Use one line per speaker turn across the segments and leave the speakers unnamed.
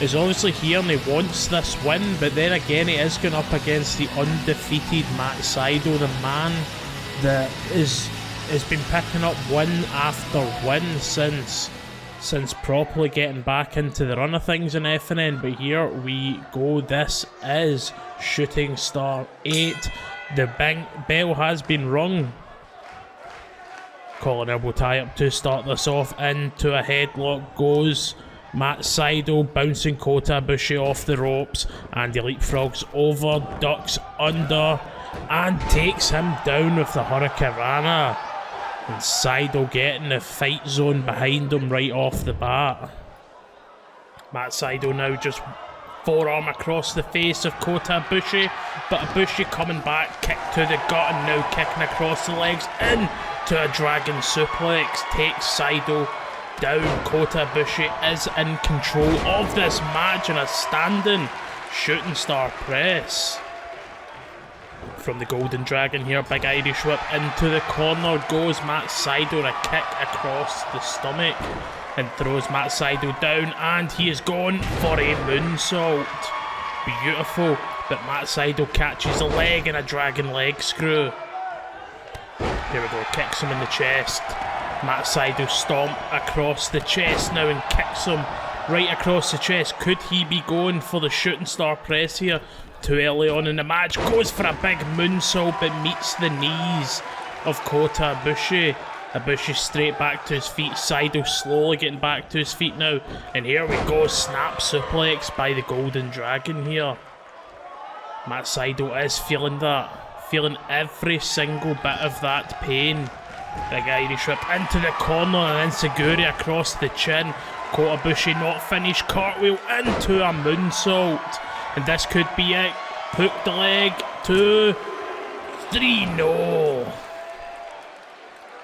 is obviously here and he wants this win, but then again he is going up against the undefeated 𝗏𝗏𝗏𝗏, the man that has been picking up win after win since properly getting back into the run of things in FNN. But here we go, this is Shooting Star 8. The bell has been rung. Calling elbow tie up to start this off. Into a headlock goes 𝗏𝗏𝗏𝗏, bouncing 𝗏𝗏𝗏𝗏 off the ropes, and he leapfrogs over, ducks under, and takes him down with the 𝗙𝗕𝗏. And Sydal getting the fight zone behind him right off the bat. 𝗏𝗏𝗏𝗏 now just forearm across the face of 𝗏𝗏𝗏𝗏𝗏, but 𝗏𝗏𝗏𝗏 coming back, kick to the gut, and now kicking across the legs into a dragon suplex, takes Sydal down. 𝗏𝗏𝗏𝗏𝗏 is in control of this match in a standing shooting star press. From the Golden Dragon here, big Irish whip into the corner goes 𝗏𝗏𝗏𝗏𝗏, a kick across the stomach and throws 𝗏𝗏𝗏𝗏𝗏𝗏 down, and he is going for a moonsault. Beautiful, but 𝗏𝗏𝗏𝗏𝗏𝗏 catches the leg in a dragon leg screw. Here we go, kicks him in the chest. 𝗏𝗏𝗏𝗏𝗏 stomp across the chest now and kicks him right across the chest. Could he be going for the shooting star press here? Too early on in the match, goes for a big moonsault but meets the knees of 𝗏𝗏𝗏𝗏𝗏𝗏. 𝗏𝗏𝗏𝗏𝗏 straight back to his feet. Sydal slowly getting back to his feet now, and here we go, snap suplex by the Golden Dragon here. 𝗏𝗏𝗏𝗏𝗏 is feeling that, feeling every single bit of that pain. Big Irish whip into the corner and 𝗫𝗁𝗐𝗔𝗬𝗓 across the chin. 𝗏𝗏𝗏𝗏𝗏𝗏 not finished, cartwheel into a moonsault, and this could be it. Hook the leg, 2, 3, no.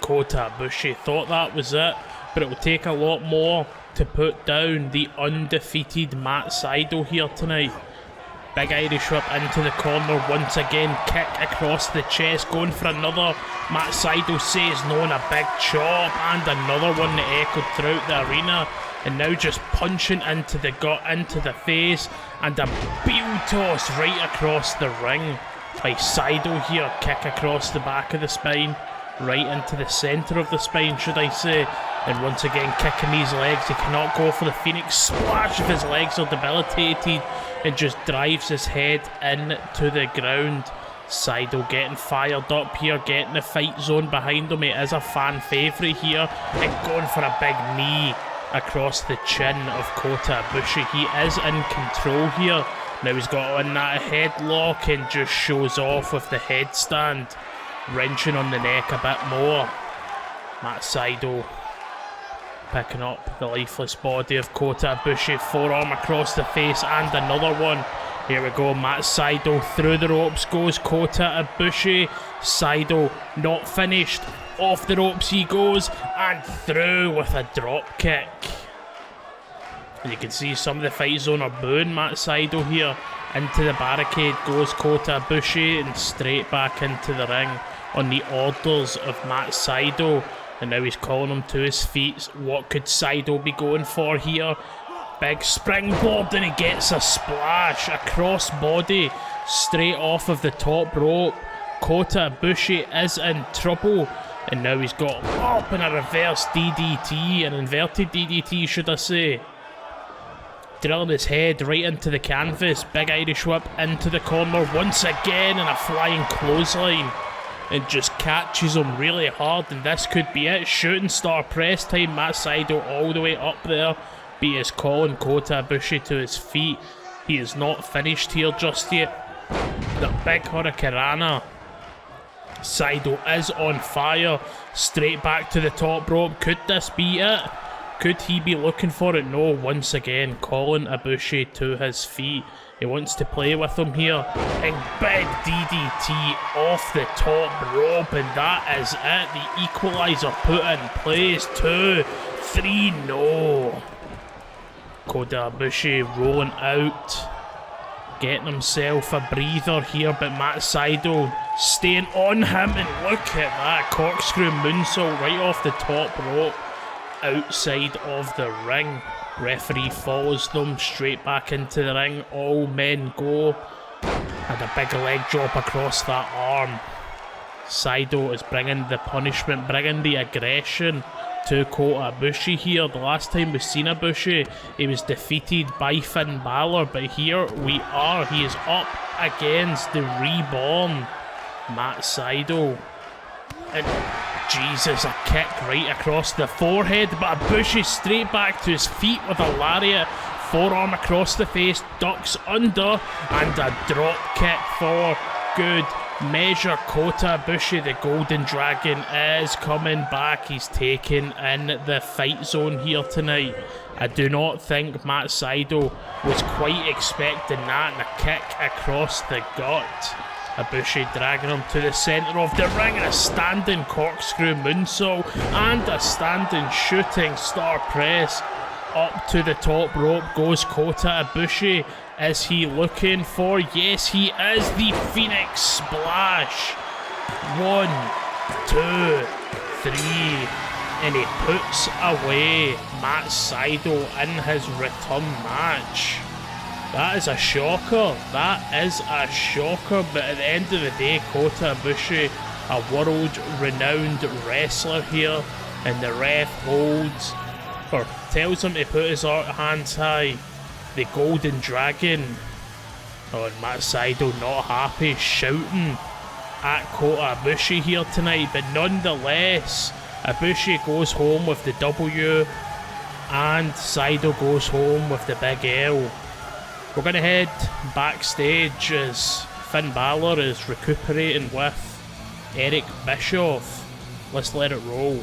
𝗏𝗏𝗏𝗏𝗏𝗏 thought that was it, but it will take a lot more to put down the undefeated 𝗏𝗏𝗏𝗏𝗏 here tonight. Big Irish whip into the corner once again, kick across the chest, going for another. Sydal says no, and a big chop, and another one that echoed throughout the arena. And now just punching into the gut, into the face, and a heel toss right across the ring by Sydal here. Kick across the back of the spine, right into the centre of the spine, should I say. And once again kicking these legs, he cannot go for the Phoenix splash if his legs are debilitated, and just drives his head into the ground. Sydal getting fired up here, getting the fight zone behind him. He is a fan favourite here, and going for a big knee across the chin of 𝗏𝗏𝗏𝗏𝗏𝗏. He is in control here. Now he's got on that headlock and just shows off with the headstand, wrenching on the neck a bit more. Sydal picking up the lifeless body of 𝗏𝗏𝗏𝗏𝗏𝗏, forearm across the face, and another one. Here we go, Sydal through the ropes goes 𝗏𝗏𝗏𝗏𝗏𝗏𝗏. Sydal not finished, off the ropes he goes, and through with a drop kick. And you can see some of the fight zone are booing Sydal here. Into the barricade goes 𝗏𝗏𝗏𝗏𝗏𝗏𝗏, and straight back into the ring on the orders of Sydal. And now he's calling him to his feet. What could Sydal be going for here? Big springboard, and he gets a splash, a cross body straight off of the top rope. 𝗏𝗏𝗏𝗏𝗏𝗏 is in trouble, and now he's got up in a reverse DDT, an inverted DDT should I say. Drilling his head right into the canvas. Big Irish whip into the corner once again, and a flying clothesline, and just catches him really hard, and this could be it. Shooting star press time. Sydal all the way up there, but he is calling 𝗏𝗏𝗏𝗏𝗏𝗏𝗏 to his feet. He is not finished here just yet. The big 𝗙𝗏𝗏𝗏𝗏𝗏𝗏. Sydal is on fire, straight back to the top rope. Could this be it? Could he be looking for it? No, once again calling 𝗏𝗏𝗏𝗏𝗏𝗏𝗏 to his feet. He wants to play with him here, and big DDT off the top rope, and that is it. The equaliser put in place. 2, 3, no. 𝗏𝗏𝗏𝗏𝗏𝗏𝗏𝗏 rolling out, getting himself a breather here, but Sydal staying on him, and look at that corkscrew moonsault right off the top rope outside of the ring. Referee follows them straight back into the ring. All men go. And a big leg drop across that arm. Sydal is bringing the punishment, bringing the aggression to 𝗙𝗏𝗏𝗏𝗏 here. The last time we've seen 𝗙𝗏𝗏𝗏𝗏, he was defeated by Finn Balor, but here we are. He is up against the reborn Matt Sydal. And Jesus, a kick right across the forehead, but 𝗏𝗏𝗏𝗏 straight back to his feet with a lariat. Forearm across the face, ducks under, and a drop kick for good measure. 𝗙𝗏𝗏𝗏𝗏, the Golden Dragon, is coming back. He's taking in the fight zone here tonight. I do not think Matt Sydal was quite expecting that, and a kick across the gut. 𝗏𝗏𝗏𝗏 dragging him to the centre of the ring, and a standing corkscrew moonsault, and a standing shooting star press. Up to the top rope goes 𝗙𝗏𝗏𝗏𝗏. Is he looking for? Yes, he is. The Phoenix Splash. 1, 2, 3. And he puts away Matt Sydal in his return match. That is a shocker. That is a shocker. But at the end of the day, 𝗙𝗏𝗏𝗏𝗏, a world-renowned wrestler here. And the ref holds, or tells him to put his hands high. The Golden Dragon. Oh, and Matt Sydal not happy, shouting at 𝗙𝗏𝗏𝗏𝗏 here tonight. But nonetheless, 𝗏𝗏𝗏𝗏𝗏 goes home with the W, and Sydal goes home with the big L. We're going to head backstage as Finn Balor is recuperating with Eric Bischoff. Let's let it roll.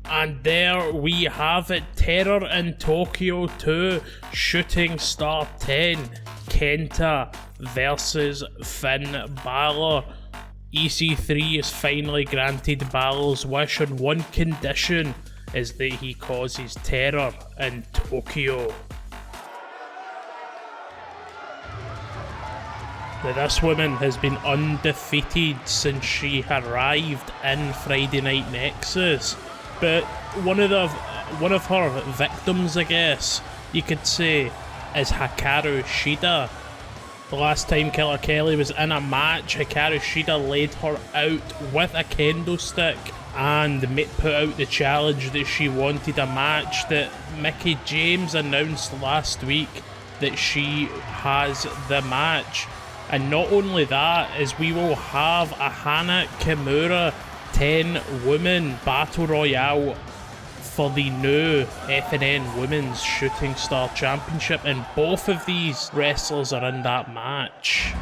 And there we have it, Terror in Tokyo 2, Shooting Star 10, Kenta versus Finn Balor. EC3 is finally granted Balor's wish on one condition, is that he causes terror in Tokyo. Now, this woman has been undefeated since she arrived in Friday Night Nexus. But one of her victims, I guess you could say, is Hikaru Shida. The last time Killer Kelly was in a match, Hikaru Shida laid her out with a kendo stick and put out the challenge that she wanted a match that Mickie James announced last week that she has the match. And not only that, is we will have a Hana Kimura 10-woman Battle Royale for the new FNN Women's Shooting Star Championship, and both of these wrestlers are in that match.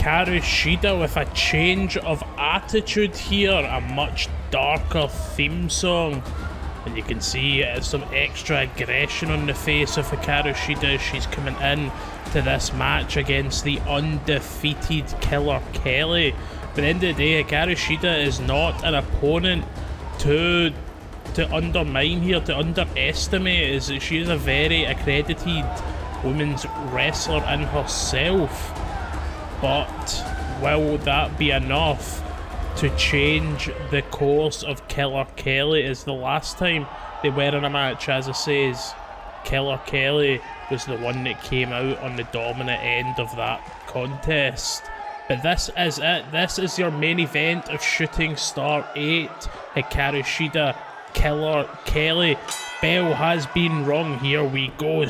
Hikaru Shida with a change of attitude here, a much darker theme song, and you can see some extra aggression on the face of Hikaru Shida as she's coming in to this match against the undefeated Killer Kelly. But at the end of the day, Hikaru Shida is not an opponent to to undermine here, to underestimate, is that she is a very accredited women's wrestler in herself. But will that be enough to change the course of 𝗕𝗏𝗃𝗃? Is the last time they were in a match, as I says, 𝗕𝗏𝗃𝗃 was the one that came out on the dominant end of that contest. But this is it. This is your main event of Shooting Star 8. Hikaru Shida, 𝗕𝗏𝗃𝗃. Bell has been rung. Here we go.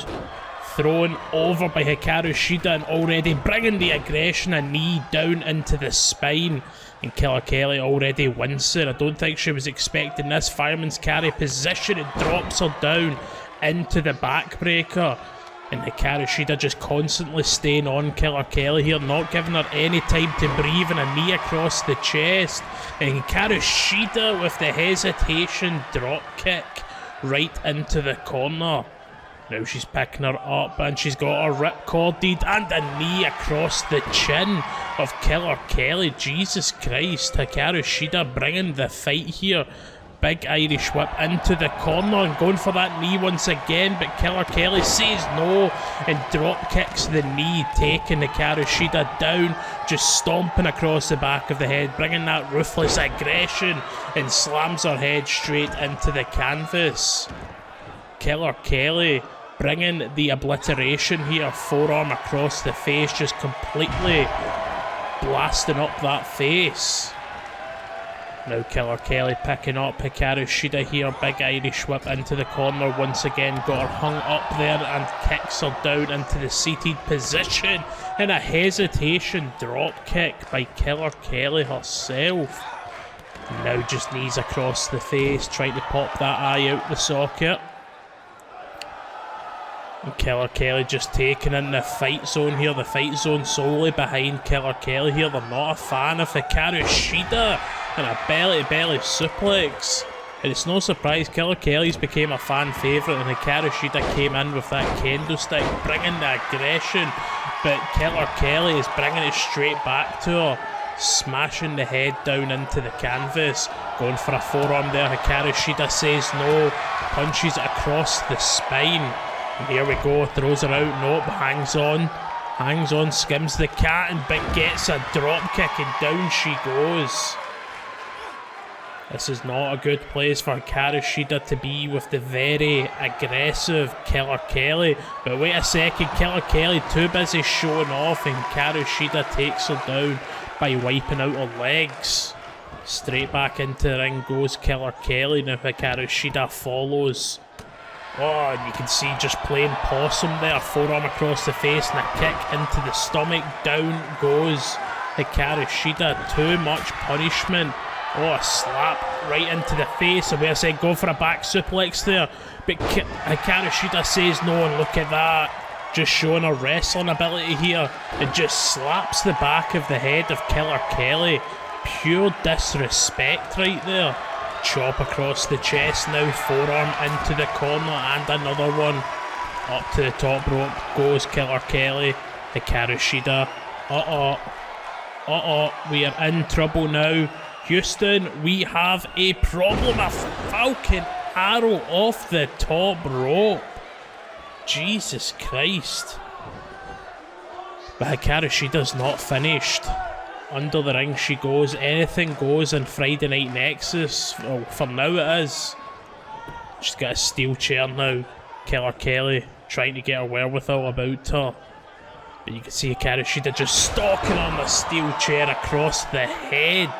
Thrown over by Hikaru Shida and already bringing the aggression, a knee down into the spine. And 𝗕𝗏𝗃𝗃 already wins it. I don't think she was expecting this. Fireman's carry position. It drops her down into the backbreaker. And Hikaru Shida just constantly staying on 𝗕𝗏𝗃𝗃 here, not giving her any time to breathe, and a knee across the chest. And Hikaru Shida with the hesitation drop kick right into the corner. Now she's picking her up and she's got her ripcorded and a knee across the chin of 𝗕𝗏𝗃𝗃. Jesus Christ, Hikaru Shida bringing the fight here. Big Irish whip into the corner and going for that knee once again, but 𝗕𝗏𝗃𝗃 says no and drop kicks the knee, taking Hikaru Shida down, just stomping across the back of the head, bringing that ruthless aggression, and slams her head straight into the canvas. 𝗕𝗏𝗃𝗃 bringing the obliteration here, forearm across the face, just completely blasting up that face. Now 𝗕𝗏𝗃𝗃 picking up Hikaru Shida here, big Irish whip into the corner once again, got her hung up there and kicks her down into the seated position, and a hesitation drop kick by 𝗕𝗏𝗃𝗃 herself. Now just knees across the face, trying to pop that eye out the socket. And 𝗕𝗏𝗃𝗃 just taking in the fight zone here, the fight zone solely behind 𝗕𝗏𝗃𝗃 here. They're not a fan of Hikaru Shida, and a belly-to-belly suplex. And it's no surprise 𝗕𝗏𝗃𝗃's became a fan favourite, and Hikaru Shida came in with that kendo stick, bringing the aggression, but 𝗕𝗏𝗃𝗃 is bringing it straight back to her, smashing the head down into the canvas, going for a forearm there. Hikaru Shida says no, punches it across the spine. And here we go, throws her out, nope, hangs on, skims the cat, and but gets a drop kick, and down she goes. This is not a good place for Hikaru Shida to be with the very aggressive 𝗕𝗏𝗃𝗃. But wait a second, 𝗕𝗏𝗃𝗃 too busy showing off, and Hikaru Shida takes her down by wiping out her legs. Straight back into the ring goes 𝗕𝗏𝗃𝗃. Now Hikaru Shida follows. Oh, and you can see just plain possum there, forearm across the face and a kick into the stomach. Down goes Hikaru Shida, too much punishment. Oh, a slap right into the face, and we said go for a back suplex there, but Hikaru Shida says no, and look at that, just showing her wrestling ability here. It just slaps the back of the head of 𝗕𝗏𝗃𝗃. Pure disrespect right there. Chop across the chest now, forearm into the corner, and another one. Up to the top rope goes 𝗕𝗏𝗃𝗃. Hikaru Shida. We are in trouble now. Houston, we have a problem. A Falcon Arrow off the top rope. Jesus Christ. But Hikaru Shida's not finished. Under the ring she goes. Anything goes in Friday Night Nexus. Well, for now it is. She's got a steel chair now. 𝗕𝗏𝗃𝗃 trying to get her wherewithal about her. But you can see Hikaru Shida just stalking on the steel chair across the head.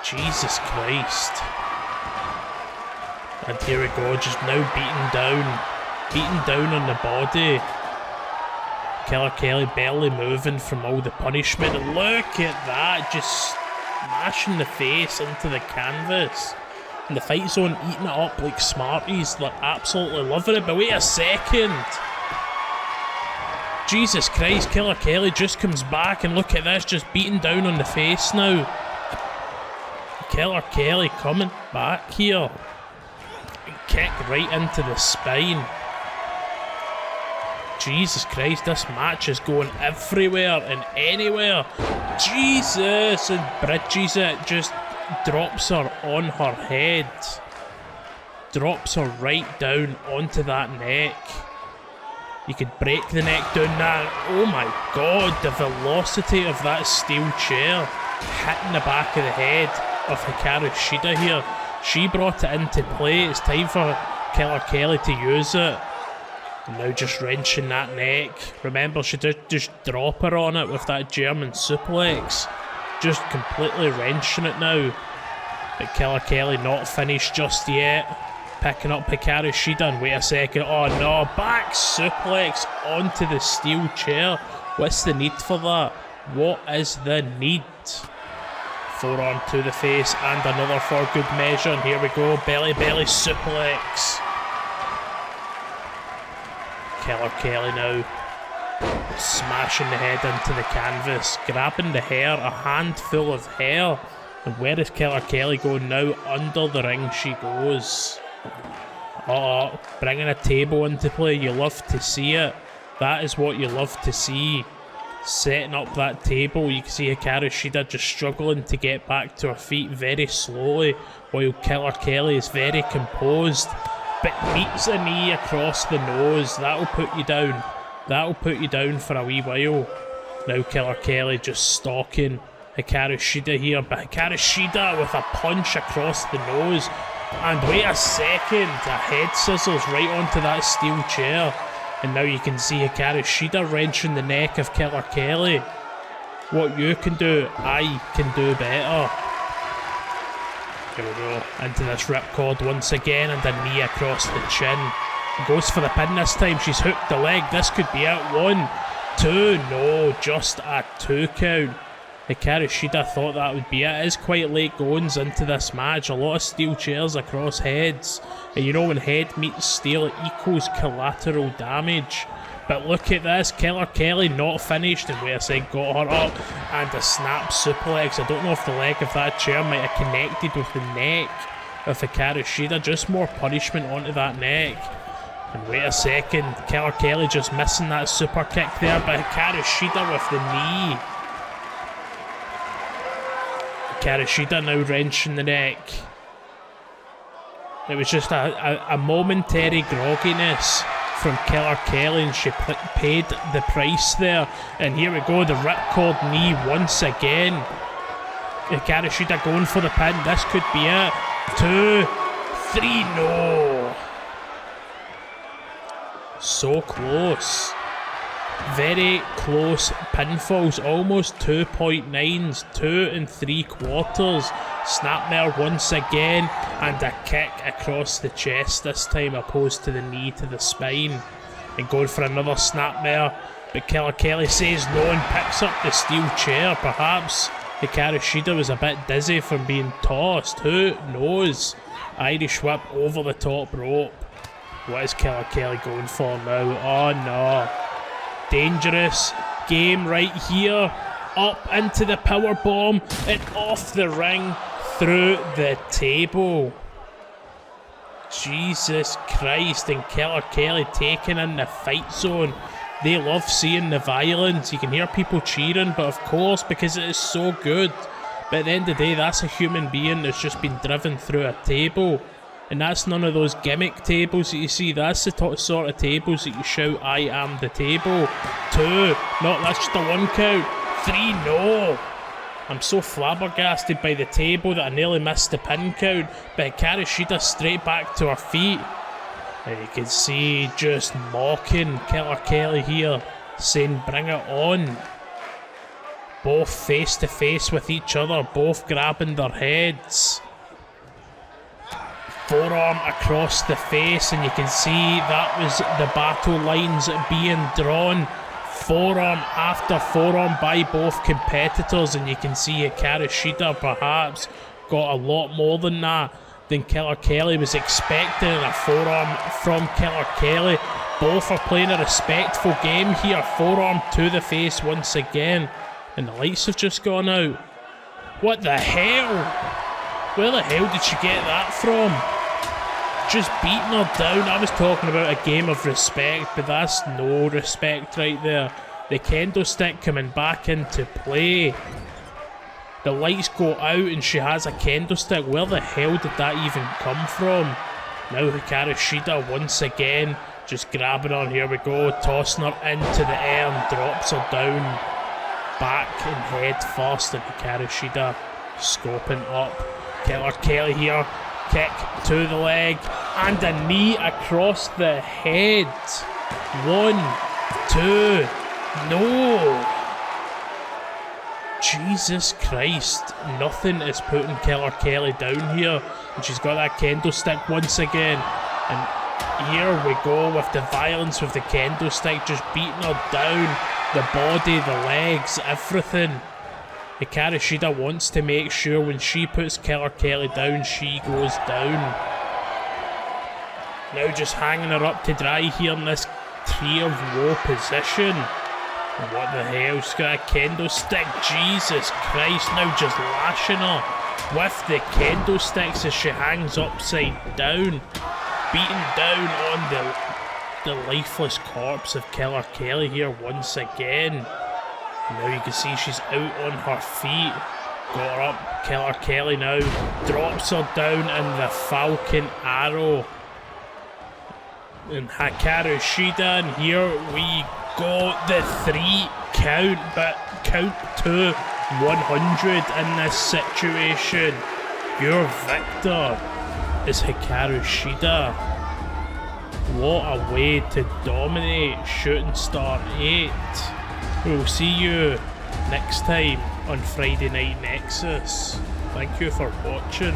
Jesus Christ. And here we go, just now beaten down on the body. 𝗕𝗏𝗃𝗃 barely moving from all the punishment. And look at that, just smashing the face into the canvas. And the fight zone eating it up like Smarties. They're absolutely loving it. But wait a second. Jesus Christ, 𝗕𝗏𝗃𝗃 just comes back, and look at this, just beaten down on the face now. 𝗕𝗏𝗃𝗃 coming back here. Kick right into the spine. Jesus Christ, this match is going everywhere and anywhere. Jesus, and bridges it, just drops her on her head. drops her right down onto that neck. You could break the neck down now. Oh my god, the velocity of that steel chair hitting the back of the head of Hikaru Shida here. She brought it into play. It's time for 𝗙𝗚𝗘𝗧 to use it. And now just wrenching that neck. Remember, she did just drop her on it with that German suplex. Just completely wrenching it now. But 𝗙𝗚𝗘𝗧 not finished just yet. Picking up Hikaru Shida and wait a second. Oh no, back suplex onto the steel chair. What's the need for that? What is the need? Forearm to the face and another for good measure. And here we go, belly suplex. 𝗙𝗚𝗘𝗧 now smashing the head into the canvas, grabbing the hair, a handful of hair. And where is 𝗙𝗚𝗘𝗧 going now? Under the ring she goes. Oh, bringing a table into play. You love to see it. That is what you love to see. Setting up that table. You can see Hikaru Shida just struggling to get back to her feet very slowly, while 𝗙𝗚𝗘𝗧 is very composed. But meets a knee across the nose. That'll put you down. That'll put you down for a wee while. Now 𝗙𝗚𝗘𝗧 just stalking Hikaru Shida here, but Hikaru Shida with a punch across the nose. And wait a second, a head scissors right onto that steel chair. And now you can see Hikaru Shida wrenching the neck of 𝗙𝗚𝗘𝗧. What you can do, I can do better. Here we go, into this ripcord once again, and a knee across the chin. Goes for the pin this time, she's hooked the leg. This could be it. 1, 2, no, just a 2 count. Hikaru Shida thought that would be it. It is quite late goings into this match. A lot of steel chairs across heads. And you know, when head meets steel, it equals collateral damage. But look at this. 𝗙𝗚𝗘𝗧 not finished. And wait a second, got her up. And a snap suplex. I don't know if the leg of that chair might have connected with the neck of Hikaru Shida. Just more punishment onto that neck. And wait a second. 𝗙𝗚𝗘𝗧 just missing that super kick there. But Hikaru Shida with the knee. Hikaru Shida now wrenching the neck. It was just a momentary grogginess from 𝗙𝗚𝗘𝗧, and she paid the price there. And here we go, the ripcord knee once again. Hikaru Shida going for the pin. This could be it. 2, 3, no. So close. Very close pinfalls, almost 2.9s, 2 3/4. Snapmare once again, and a kick across the chest this time, opposed to the knee to the spine. And going for another snapmare, but 𝗙𝗚𝗘𝗧 says no and picks up the steel chair. Perhaps Hikaru Shida was a bit dizzy from being tossed. Who knows? Irish whip over the top rope. What is 𝗙𝗚𝗘𝗧 going for now? Oh no. Dangerous game right here. Up into the power bomb and off the ring through the table. Jesus Christ, and 𝗙𝗚𝗘𝗧 taking in the fight zone. They love seeing the violence. You can hear people cheering, but of course, because it is so good. But at the end of the day, that's a human being that's just been driven through a table. And that's none of those gimmick tables that you see. That's the sort of tables that you shout, "I am the table." 2, no, that's just a 1 count. 3, no. I'm so flabbergasted by the table that I nearly missed the pin count. But Hikaru Shida straight back to her feet. And you can see just mocking 𝗙𝗚𝗘𝗧 here, saying bring it on. Both face to face with each other, both grabbing their heads. Forearm across the face, and you can see that was the battle lines being drawn. Forearm after forearm by both competitors, and you can see Hikaru Shida perhaps got a lot more than that than 𝗙𝗚𝗘𝗧 was expecting in a forearm from 𝗙𝗚𝗘𝗧. Both are playing a respectful game here. Forearm to the face once again, and the lights have just gone out. What the hell? Where the hell did she get that from? Just beating her down. I was talking about a game of respect, but that's no respect right there. The kendo stick coming back into play. The lights go out and she has a kendo stick. Where the hell did that even come from? Now Hikaru Shida once again just grabbing her. Here we go, tossing her into the air and drops her down back and head first, and Hikaru Shida scoping up. 𝗕𝗏𝗄𝗃 here, kick to the leg and a knee across the head. 1, 2, no. Jesus Christ, nothing is putting 𝗕𝗏𝗄𝗃 down here, and she's got that kendo stick once again, and here we go with the violence with the kendo stick, just beating her down, the body, the legs, everything. Hikaru Shida wants to make sure when she puts 𝗕𝗏𝗄𝗃 down, she goes down. Now just hanging her up to dry here in this 𝗕𝗏𝗏 position. What the hell? She's got a kendo stick. Jesus Christ. Now just lashing her with the kendo sticks as she hangs upside down. Beating down on the lifeless corpse of 𝗕𝗏𝗄𝗃 here once again. Now you can see she's out on her feet. Got her up. 𝗕𝗏𝗄𝗃 now drops her down in the Falcon Arrow. And Hikaru Shida, and here we go, the 3 count, but count to 100 in this situation. Your victor is Hikaru Shida. What a way to dominate Shooting Star 8. We'll see you next time on Friday Night Nexus. Thank you for watching.